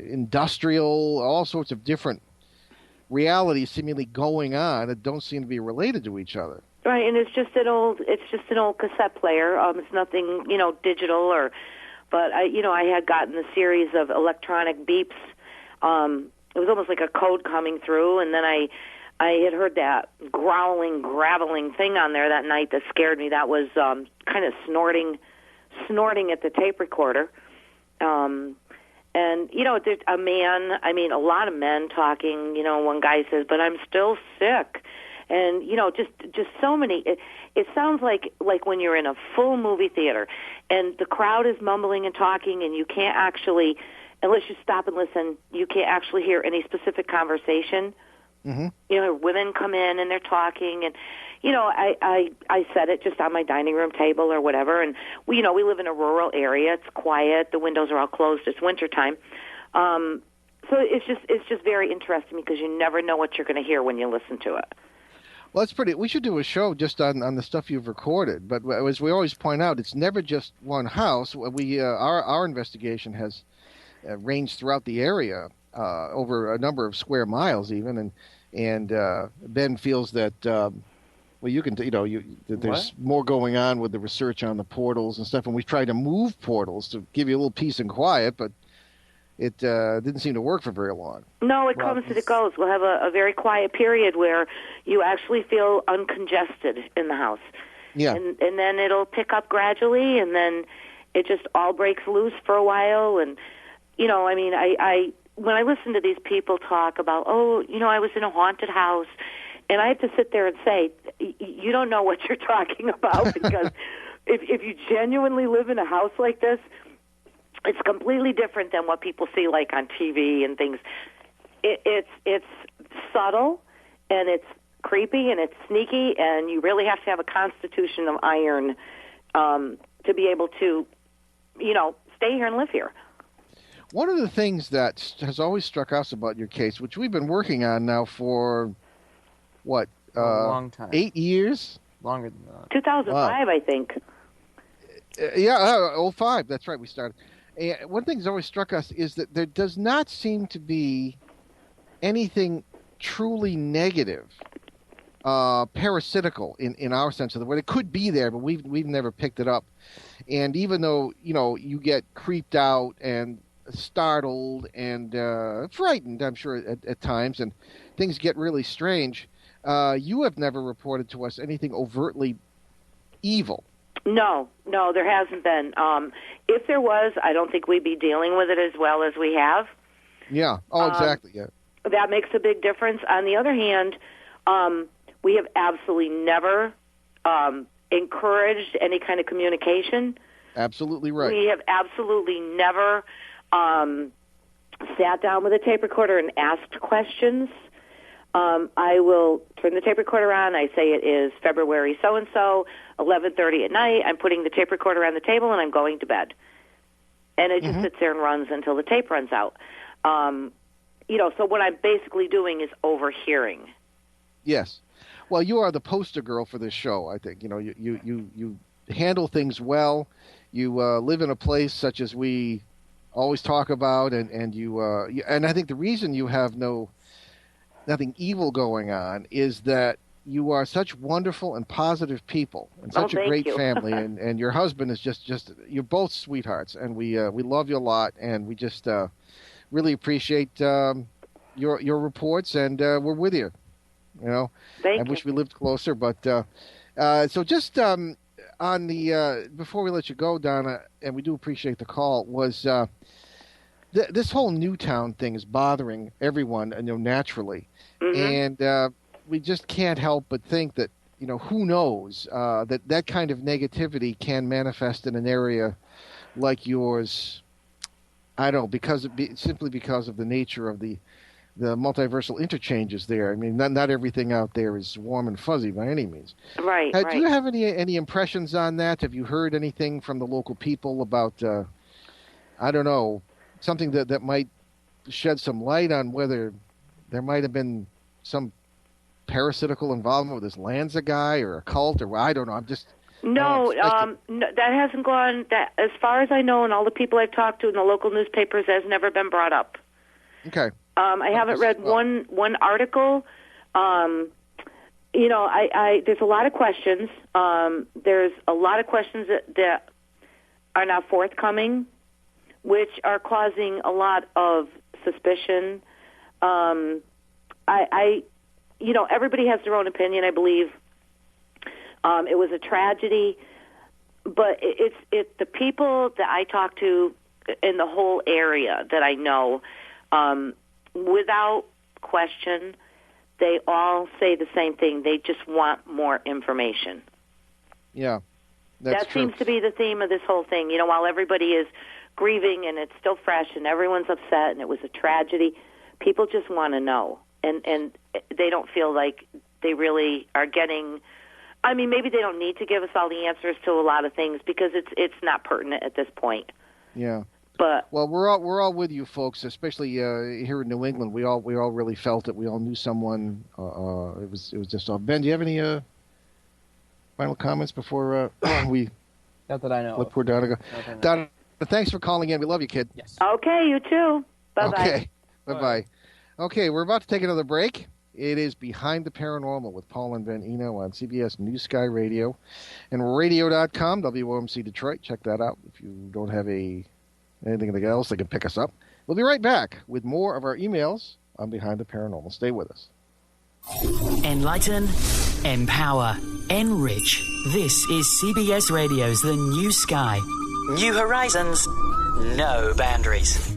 [SPEAKER 4] industrial, all sorts of different realities seemingly going on that don't seem to be related to each other.
[SPEAKER 7] Right, and it's just an old cassette player. It's nothing, digital but I had gotten a series of electronic beeps. It was almost like a code coming through, and then I had heard that growling, graveling thing on there that night that scared me. That was kind of snorting at the tape recorder. And, there's a lot of men talking. One guy says, but I'm still sick. And, just so many. It sounds like when you're in a full movie theater and the crowd is mumbling and talking and you can't actually, unless you stop and listen, you can't actually hear any specific conversation. Mm-hmm. Women come in and they're talking, and I set it just on my dining room table or whatever. And we live in a rural area. It's quiet. The windows are all closed. It's wintertime. So it's just very interesting because you never know what you're going to hear when you listen to it.
[SPEAKER 4] Well, it's pretty. We should do a show just on the stuff you've recorded. But as we always point out, it's never just one house. Our investigation has ranged throughout the area over a number of square miles, even, and Ben feels that there's more going on with the research on the portals and stuff, and we tried to move portals to give you a little peace and quiet, but it didn't seem to work for very long.
[SPEAKER 7] No, it comes and it goes. We'll have a very quiet period where you actually feel uncongested in the house.
[SPEAKER 4] Yeah.
[SPEAKER 7] And then it'll pick up gradually, and then it just all breaks loose for a while, and I mean, I when I listen to these people talk about, I was in a haunted house, and I have to sit there and say, you don't know what you're talking about, because if you genuinely live in a house like this, it's completely different than what people see like on TV and things. It's subtle, and it's creepy, and it's sneaky, and you really have to have a constitution of iron to be able to, stay here and live here.
[SPEAKER 4] One of the things that has always struck us about your case, which we've been working on now for, a
[SPEAKER 5] long time.
[SPEAKER 4] 8 years?
[SPEAKER 5] Longer than that.
[SPEAKER 7] 2005, I think.
[SPEAKER 4] 05, that's right, we started. And one thing that's always struck us is that there does not seem to be anything truly negative, parasitical in our sense of the word. It could be there, but we've never picked it up. And even though, you get creeped out and startled and frightened, I'm sure, at times, and things get really strange, you have never reported to us anything overtly evil.
[SPEAKER 7] No, there hasn't been. If there was, I don't think we'd be dealing with it as well as we have.
[SPEAKER 4] Yeah. Oh, exactly. Yeah.
[SPEAKER 7] That makes a big difference. On the other hand, we have absolutely never encouraged any kind of communication.
[SPEAKER 4] Absolutely right.
[SPEAKER 7] We have absolutely never sat down with a tape recorder and asked questions. I will turn the tape recorder on. I say it is February so-and-so, 11:30 at night. I'm putting the tape recorder on the table, and I'm going to bed. And it just sits there and runs until the tape runs out. So what I'm basically doing is overhearing.
[SPEAKER 4] Yes. Well, you are the poster girl for this show, I think. You handle things well. You live in a place such as we always talk about, and and I think the reason you have nothing evil going on is that you are such wonderful and positive people, and such a great family, and your husband is just you're both sweethearts, and we love you a lot, and we just really appreciate your reports, and we're with you. I wish we lived closer, but so just on the before we let you go, Donna, and we do appreciate the call, was this whole Newtown thing is bothering everyone, naturally, and we just can't help but think that who knows that kind of negativity can manifest in an area like yours. I don't know, simply because of the nature of the multiversal interchanges there. I mean, not everything out there is warm and fuzzy by any means.
[SPEAKER 7] Right.
[SPEAKER 4] Do you have any impressions on that? Have you heard anything from the local people about, I don't know, something that might shed some light on whether there might have been some parasitical involvement with this Lanza guy or a cult, or I don't know. I'm just...
[SPEAKER 7] No, that hasn't gone. That, as far as I know, and all the people I've talked to in the local newspapers, has never been brought up.
[SPEAKER 4] Okay.
[SPEAKER 7] I haven't read one article. There's a lot of questions. There's a lot of questions that are not forthcoming, which are causing a lot of suspicion. Everybody has their own opinion, I believe. It was a tragedy, but it's the people that I talk to in the whole area that I know, without question, they all say the same thing. They just want more information.
[SPEAKER 4] Yeah, that
[SPEAKER 7] seems to be the theme of this whole thing. While everybody is grieving and it's still fresh and everyone's upset and it was a tragedy, people just want to know. And they don't feel like they really are getting... I mean, maybe they don't need to give us all the answers to a lot of things because it's not pertinent at this point.
[SPEAKER 4] Yeah.
[SPEAKER 7] But
[SPEAKER 4] we're all with you folks, especially here in New England. We all really felt it. We all knew someone. It was just off. Ben, do you have any final comments before we?
[SPEAKER 5] Not that I know.
[SPEAKER 4] Let poor Donna go. Donna, thanks for calling in. We love you, kid.
[SPEAKER 5] Yes.
[SPEAKER 7] Okay, you too. Bye bye.
[SPEAKER 4] Okay. Bye. Okay, we're about to take another break. It is Behind the Paranormal with Paul and Ben Eno on CBS New Sky Radio and radio.com, WOMC Detroit. Check that out. If you don't have anything else, they can pick us up. We'll be right back with more of our emails on Behind the Paranormal. Stay with us.
[SPEAKER 3] Enlighten, empower, enrich. This is CBS Radio's The New Sky.
[SPEAKER 2] New horizons, no boundaries.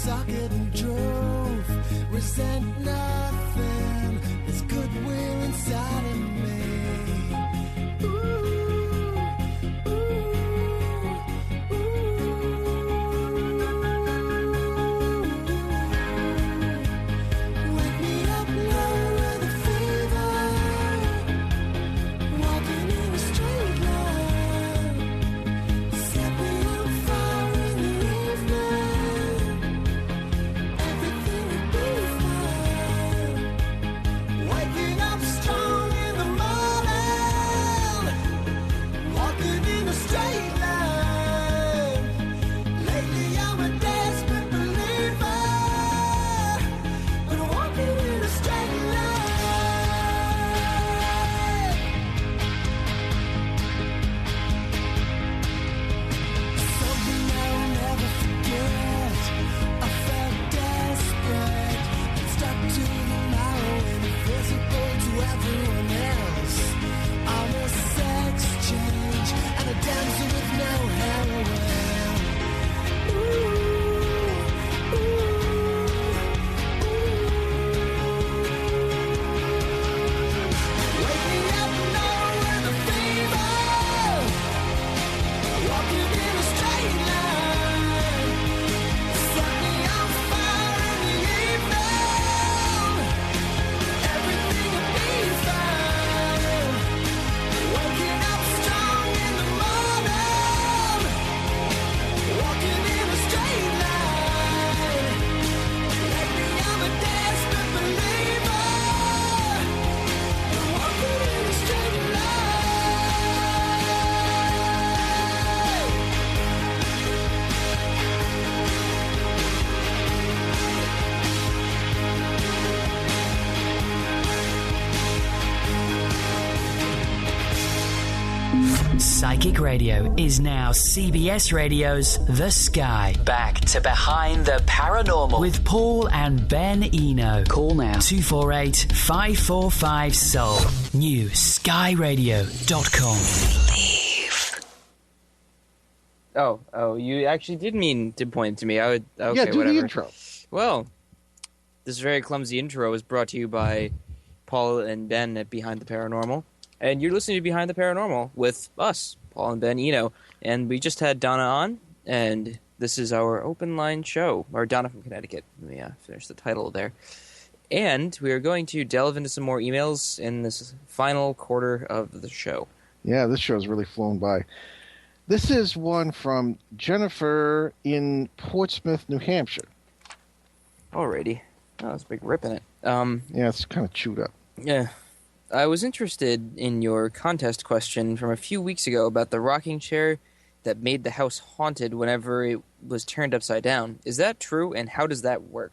[SPEAKER 6] socket and drove. Resent nothing. There's goodwill inside of me. Wake me up now with a fever. Walking in a straight line. Set me on fire in the evening. Everything will be fine. Waking up strong in the morning. Walking in a straight line. Lately I'm a desperate believer. But walking in a straight line. Something I'll never forget. I felt desperate, stuck to the marrow, invisible to everyone else. I'm a sex change and a dancer with no heroin. Wake me up now with a fever. Walking in a straight line. Set me on fire in the evening. Everything will be fine. Waking up strong in the morning. Walking in a straight line. Lately I'm a desperate believer. Walking in a straight line.
[SPEAKER 3] Psychic Radio is now CBS Radio's The Sky.
[SPEAKER 2] Back to Behind the Paranormal.
[SPEAKER 3] With Paul and Ben Eno. Call now 248-545-SOUL. New skyradio.com.
[SPEAKER 5] Oh, you actually did mean to point to me. I would. Okay,
[SPEAKER 4] Yeah, do
[SPEAKER 5] whatever.
[SPEAKER 4] the intro.
[SPEAKER 5] Well, this very clumsy intro is brought to you by Paul and Ben at Behind the Paranormal. And you're listening to Behind the Paranormal with us, Paul and Ben Eno. And we just had Donna on, and this is our open line show. Or Donna from Connecticut. Let me finish the title there. And we are going to delve into some more emails in this final quarter of the show.
[SPEAKER 4] Yeah, this show's really flown by. This is one from Jennifer in Portsmouth, New Hampshire.
[SPEAKER 5] Alrighty. Oh, that's a big rip in it.
[SPEAKER 4] Yeah, it's kind of chewed up.
[SPEAKER 5] Yeah. I was interested in your contest question from a few weeks ago about the rocking chair that made the house haunted whenever it was turned upside down. Is that true, and how does that work?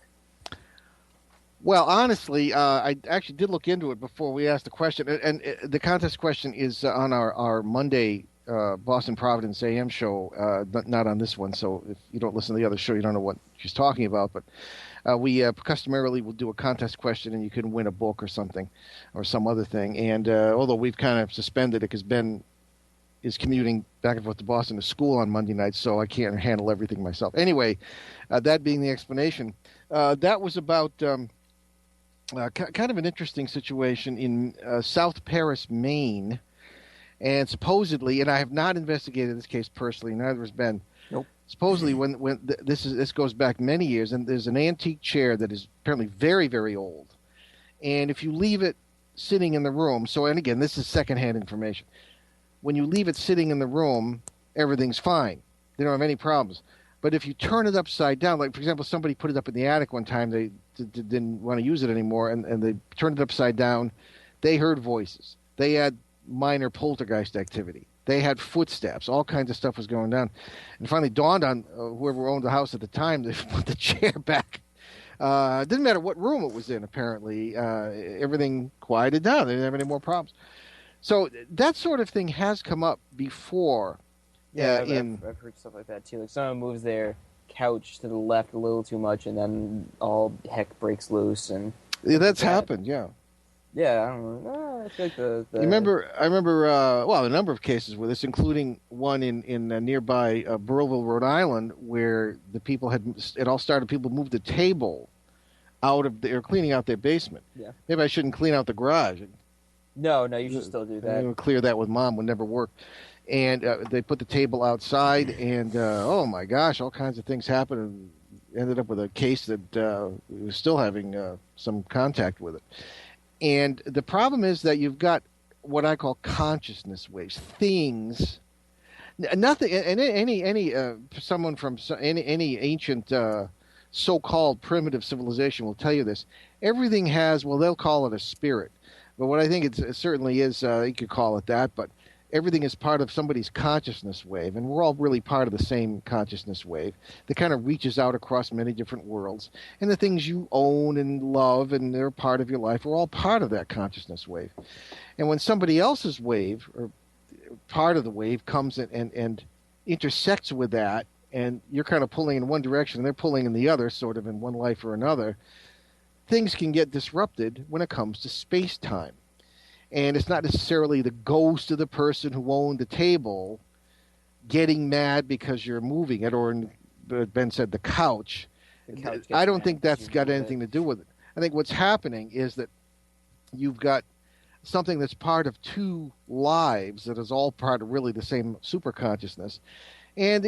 [SPEAKER 4] Well, honestly, I actually did look into it before we asked the question. And the contest question is on our Monday Boston Providence AM show, not on this one. So if you don't listen to the other show, you don't know what she's talking about. But we customarily will do a contest question, and you can win a book or something or some other thing. And although we've kind of suspended it because Ben is commuting back and forth to Boston to school on Monday nights, so I can't handle everything myself. Anyway, that being the explanation, that was about kind of an interesting situation in South Paris, Maine. And supposedly, and I have not investigated this case personally, neither has Ben.
[SPEAKER 5] Nope.
[SPEAKER 4] Supposedly, this goes back many years, and there's an antique chair that is apparently very, very old. And if you leave it sitting in the room, and again, this is secondhand information. When you leave it sitting in the room, everything's fine. They don't have any problems. But if you turn it upside down, like, for example, somebody put it up in the attic one time, they didn't want to use it anymore, and they turned it upside down, they heard voices. They had minor poltergeist activity. They had footsteps. All kinds of stuff was going down. And finally dawned on whoever owned the house at the time to put the chair back. It didn't matter what room it was in, apparently. Everything quieted down. They didn't have any more problems. So that sort of thing has come up before.
[SPEAKER 5] Yeah, I've heard stuff like that, too. Like, someone moves their couch to the left a little too much, and then all heck breaks loose. And
[SPEAKER 4] that's happened, yeah.
[SPEAKER 5] Yeah, I don't know. No, I feel like the
[SPEAKER 4] You remember? I remember. Well, a number of cases with this, including one in nearby Burrillville, Rhode Island, where the people had it all started. People moved the table out of they were cleaning out their basement.
[SPEAKER 5] Yeah.
[SPEAKER 4] Maybe I shouldn't clean out the garage.
[SPEAKER 5] No, you should still do that.
[SPEAKER 4] Clear that with Mom would never work. And they put the table outside, and oh my gosh, all kinds of things happened. And ended up with a case that was still having some contact with it. And the problem is that you've got what I call consciousness waves, things. Nothing, and any someone from any ancient so-called primitive civilization will tell you this. Everything has, well, they'll call it a spirit, but what I think it certainly is, you could call it that, but everything is part of somebody's consciousness wave, and we're all really part of the same consciousness wave that kind of reaches out across many different worlds. And the things you own and love and they're part of your life are all part of that consciousness wave. And when somebody else's wave, or part of the wave, comes and intersects with that, and you're kind of pulling in one direction and they're pulling in the other, sort of in one life or another, things can get disrupted when it comes to space-time. And it's not necessarily the ghost of the person who owned the table getting mad because you're moving it, or Ben said the couch. I don't think that's got anything to do with it. I think what's happening is that you've got something that's part of two lives that is all part of really the same superconsciousness. And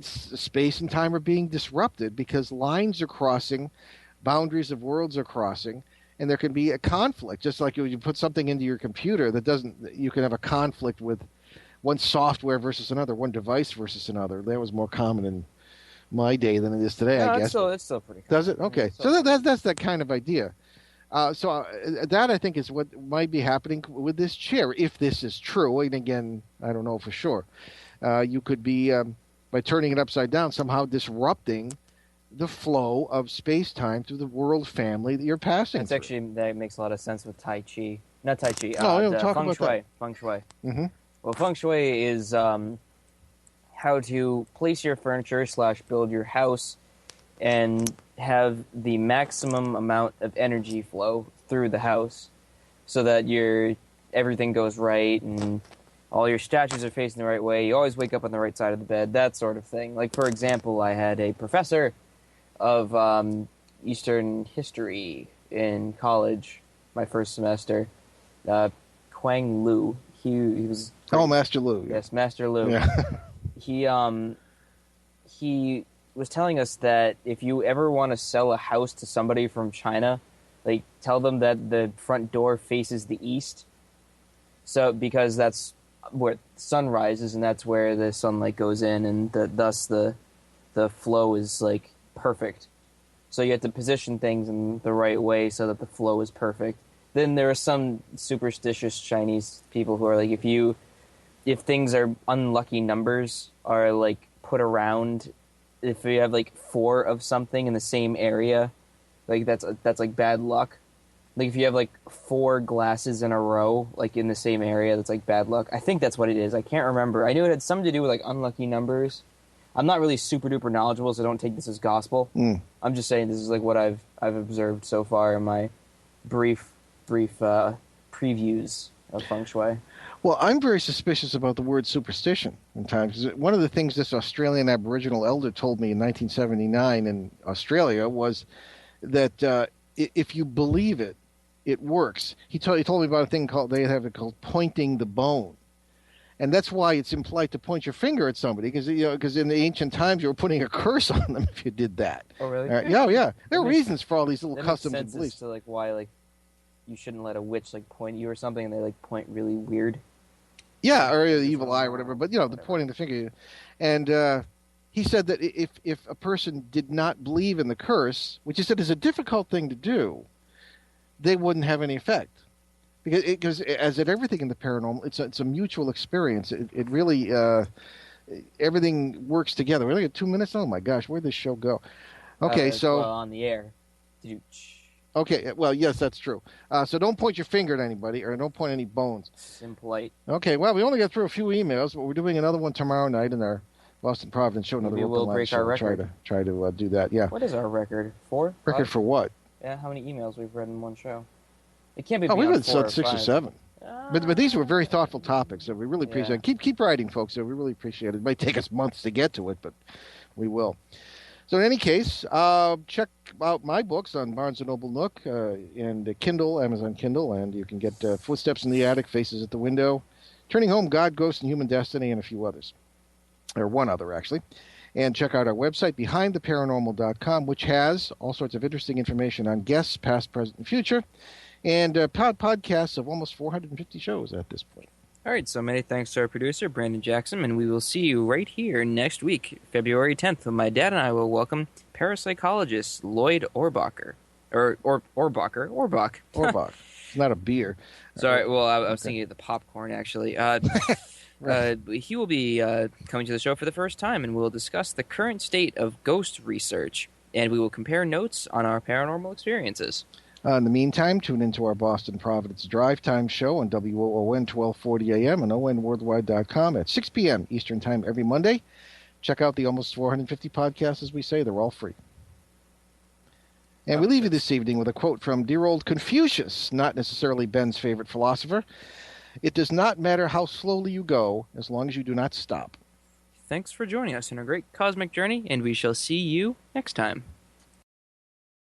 [SPEAKER 4] space and time are being disrupted because lines are crossing, boundaries of worlds are crossing. And there can be a conflict, just like you put something into your computer you can have a conflict with one software versus another, one device versus another. That was more common in my day than it is today, I guess.
[SPEAKER 5] It's still pretty common.
[SPEAKER 4] Does it? Okay. So that's that kind of idea. That, I think, is what might be happening with this chair, if this is true. And again, I don't know for sure. You could be, by turning it upside down, somehow disrupting the flow of space-time through the world family that you're passing through.
[SPEAKER 5] That makes a lot of sense with Tai Chi. Not Tai Chi.
[SPEAKER 4] Talk
[SPEAKER 5] Feng
[SPEAKER 4] about
[SPEAKER 5] Shui.
[SPEAKER 4] that.
[SPEAKER 5] Feng Shui.
[SPEAKER 4] Mm-hmm.
[SPEAKER 5] Well, Feng Shui is how to place your furniture / build your house and have the maximum amount of energy flow through the house so that everything goes right and all your statues are facing the right way. You always wake up on the right side of the bed, that sort of thing. Like, for example, I had a professor of Eastern history in college, my first semester, Quang Lu. He was
[SPEAKER 4] Master Lu.
[SPEAKER 5] Yes, Master Lu.
[SPEAKER 4] Yeah.
[SPEAKER 5] He was telling us that if you ever want to sell a house to somebody from China, like, tell them that the front door faces the east. So because that's where the sun rises and that's where the sunlight goes in, and thus the flow is like perfect. So you have to position things in the right way so that the flow is perfect. Then there are some superstitious Chinese people who are like, if things are unlucky numbers are like put around, if you have like 4 of something in the same area, like that's like bad luck. Like if you have like 4 glasses in a row, like in the same area, that's like bad luck. I think that's what it is. I can't remember. I knew it had something to do with like unlucky numbers. I'm not really super duper knowledgeable, so don't take this as gospel. I'm just saying this is like what I've observed so far in my brief previews of feng shui.
[SPEAKER 4] Well, I'm very suspicious about the word superstition in times. One of the things this Australian Aboriginal elder told me in 1979 in Australia was that if you believe it, it works. He told me about a thing they have it called pointing the bone. And that's why it's impolite to point your finger at somebody, because in the ancient times you were putting a curse on them if you did that.
[SPEAKER 5] Oh, really?
[SPEAKER 4] Yeah. There are reasons for all these little customs and beliefs.
[SPEAKER 5] To like why like you shouldn't let a witch like point you or something, and they like point really weird.
[SPEAKER 4] Yeah, or the evil eye or whatever. But the pointing the finger. And he said that if a person did not believe in the curse, which he said is a difficult thing to do, they wouldn't have any effect. Because as in everything in the paranormal, it's a mutual experience. It really everything works together. We only got 2 minutes. Oh my gosh, where'd this show go? Okay, so
[SPEAKER 5] on the air.
[SPEAKER 4] Okay, well, yes, that's true. So don't point your finger at anybody, or don't point any bones.
[SPEAKER 5] Impolite.
[SPEAKER 4] Okay, well, we only got through a few emails, but we're doing another one tomorrow night in our Boston Providence show.
[SPEAKER 5] Maybe we'll break our record.
[SPEAKER 4] Try to do that. Yeah.
[SPEAKER 5] What is our record? 4?
[SPEAKER 4] Record
[SPEAKER 5] 5?
[SPEAKER 4] for what?
[SPEAKER 5] Yeah, how many emails we've read in one show? It can't be.
[SPEAKER 4] Oh, we
[SPEAKER 5] beyond
[SPEAKER 4] went
[SPEAKER 5] 4 or
[SPEAKER 4] 6 or
[SPEAKER 5] 5.
[SPEAKER 4] 7. But these were very thoughtful topics, so we really appreciate it. Keep writing, folks. So we really appreciate it. It might take us months to get to it, but we will. So in any case, check out my books on Barnes & Noble Nook and Kindle, Amazon Kindle, and you can get Footsteps in the Attic, Faces at the Window, Turning Home, God, Ghost, and Human Destiny, and a few others. Or one other, actually. And check out our website, BehindTheParanormal.com, which has all sorts of interesting information on guests, past, present, and future, and podcasts of almost 450 shows at this point.
[SPEAKER 5] All right, so many thanks to our producer, Brandon Jackson, and we will see you right here next week, February 10th, when my dad and I will welcome parapsychologist Lloyd Orbacher. Orbach.
[SPEAKER 4] It's not a beer.
[SPEAKER 5] Sorry, well, I was thinking of the popcorn, actually.
[SPEAKER 4] Right.
[SPEAKER 5] He will be coming to the show for the first time, and we'll discuss the current state of ghost research, and we will compare notes on our paranormal experiences.
[SPEAKER 4] In the meantime, tune into our Boston Providence Drive Time show on WOON 1240 AM and ONWorldwide.com at 6 p.m. Eastern Time every Monday. Check out the almost 450 podcasts, as we say. They're all free. And we leave you this evening with a quote from dear old Confucius, not necessarily Ben's favorite philosopher. It does not matter how slowly you go, as long as you do not stop.
[SPEAKER 5] Thanks for joining us in a great cosmic journey, and we shall see you next time.